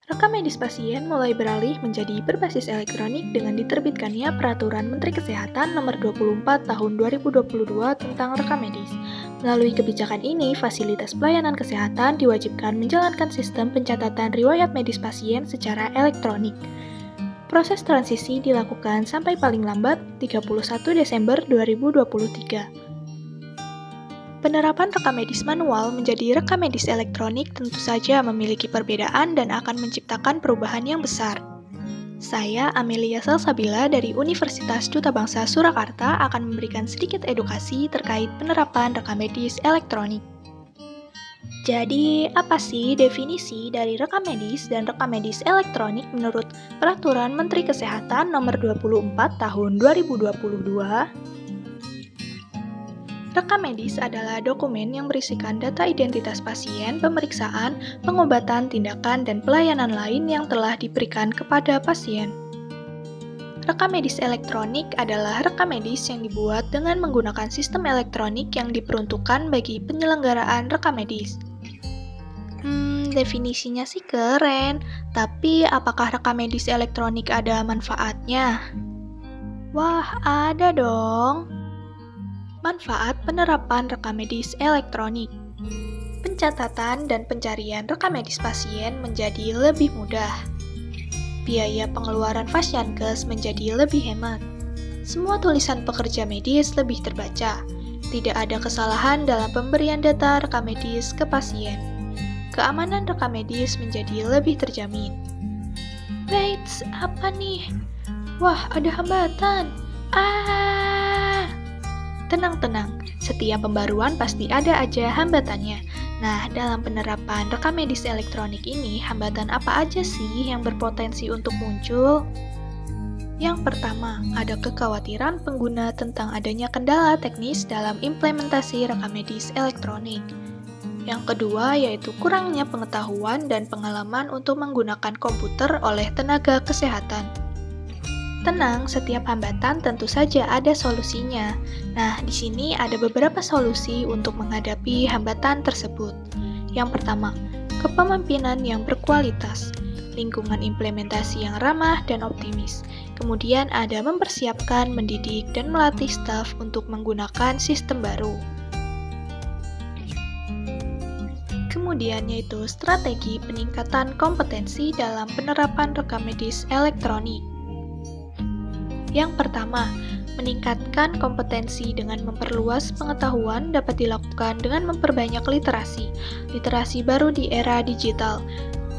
Rekam medis pasien mulai beralih menjadi berbasis elektronik dengan diterbitkannya Peraturan Menteri Kesehatan Nomor 24 Tahun 2022 tentang rekam medis. Melalui kebijakan ini, fasilitas pelayanan kesehatan diwajibkan menjalankan sistem pencatatan riwayat medis pasien secara elektronik. Proses transisi dilakukan sampai paling lambat 31 Desember 2023. Penerapan rekam medis manual menjadi rekam medis elektronik tentu saja memiliki perbedaan dan akan menciptakan perubahan yang besar. Saya, Amelia Salsabila dari Universitas Duta Bangsa Surakarta akan memberikan sedikit edukasi terkait penerapan rekam medis elektronik. Jadi, apa sih definisi dari rekam medis dan rekam medis elektronik menurut Peraturan Menteri Kesehatan Nomor 24 Tahun 2022? Rekam medis adalah dokumen yang berisikan data identitas pasien, pemeriksaan, pengobatan, tindakan, dan pelayanan lain yang telah diberikan kepada pasien. Rekam medis elektronik adalah rekam medis yang dibuat dengan menggunakan sistem elektronik yang diperuntukkan bagi penyelenggaraan rekam medis. Definisinya sih keren, tapi apakah rekam medis elektronik ada manfaatnya? Wah, ada dong. Manfaat penerapan rekam medis elektronik. Pencatatan dan pencarian rekam medis pasien menjadi lebih mudah. Biaya pengeluaran Fasiankes menjadi lebih hemat. Semua tulisan pekerja medis lebih terbaca. Tidak ada kesalahan dalam pemberian data rekam medis ke pasien. Keamanan rekam medis menjadi lebih terjamin. Wait, apa nih? Wah, ada hambatan. Tenang, setiap pembaruan pasti ada aja hambatannya. Nah, dalam penerapan rekam medis elektronik ini, hambatan apa aja sih yang berpotensi untuk muncul? Yang pertama, ada kekhawatiran pengguna tentang adanya kendala teknis dalam implementasi rekam medis elektronik. Yang kedua, yaitu kurangnya pengetahuan dan pengalaman untuk menggunakan komputer oleh tenaga kesehatan. Tenang, setiap hambatan tentu saja ada solusinya. Nah, di sini ada beberapa solusi untuk menghadapi hambatan tersebut. Yang pertama, kepemimpinan yang berkualitas, lingkungan implementasi yang ramah dan optimis. Kemudian ada mempersiapkan, mendidik, dan melatih staf untuk menggunakan sistem baru. Kemudian yaitu strategi peningkatan kompetensi dalam penerapan rekam medis elektronik. Yang pertama, meningkatkan kompetensi dengan memperluas pengetahuan dapat dilakukan dengan memperbanyak literasi. Literasi baru di era digital,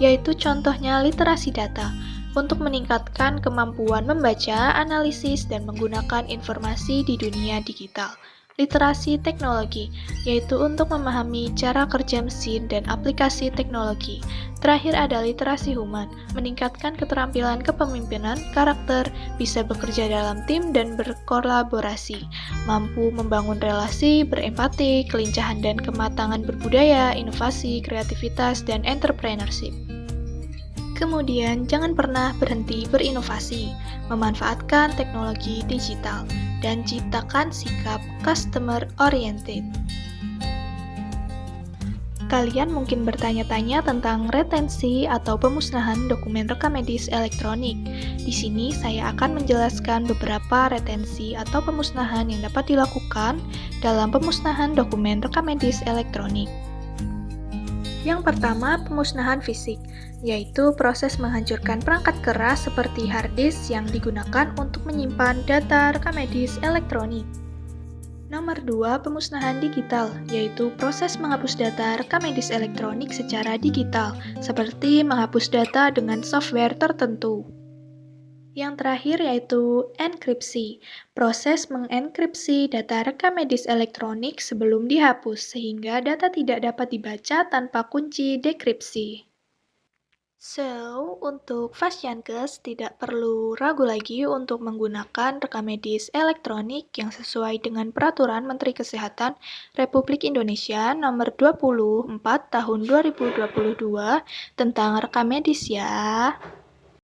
yaitu contohnya literasi data, untuk meningkatkan kemampuan membaca, analisis, dan menggunakan informasi di dunia digital. Literasi teknologi, yaitu untuk memahami cara kerja mesin dan aplikasi teknologi. Terakhir ada literasi human, meningkatkan keterampilan kepemimpinan, karakter, bisa bekerja dalam tim dan berkolaborasi, mampu membangun relasi, berempati, kelincahan dan kematangan berbudaya, inovasi, kreativitas, dan entrepreneurship. Kemudian, jangan pernah berhenti berinovasi, memanfaatkan teknologi digital, dan ciptakan sikap customer-oriented. Kalian mungkin bertanya-tanya tentang retensi atau pemusnahan dokumen rekam medis elektronik. Di sini saya akan menjelaskan beberapa retensi atau pemusnahan yang dapat dilakukan dalam pemusnahan dokumen rekam medis elektronik. Yang pertama, pemusnahan fisik, yaitu proses menghancurkan perangkat keras seperti hard disk yang digunakan untuk menyimpan data rekam medis elektronik. Nomor 2, pemusnahan digital, yaitu proses menghapus data rekam medis elektronik secara digital, seperti menghapus data dengan software tertentu. Yang terakhir yaitu enkripsi, proses mengenkripsi data rekam medis elektronik sebelum dihapus, sehingga data tidak dapat dibaca tanpa kunci dekripsi. So, untuk Fasiankes tidak perlu ragu lagi untuk menggunakan rekam medis elektronik yang sesuai dengan Peraturan Menteri Kesehatan Republik Indonesia Nomor 24 Tahun 2022 tentang rekam medis ya.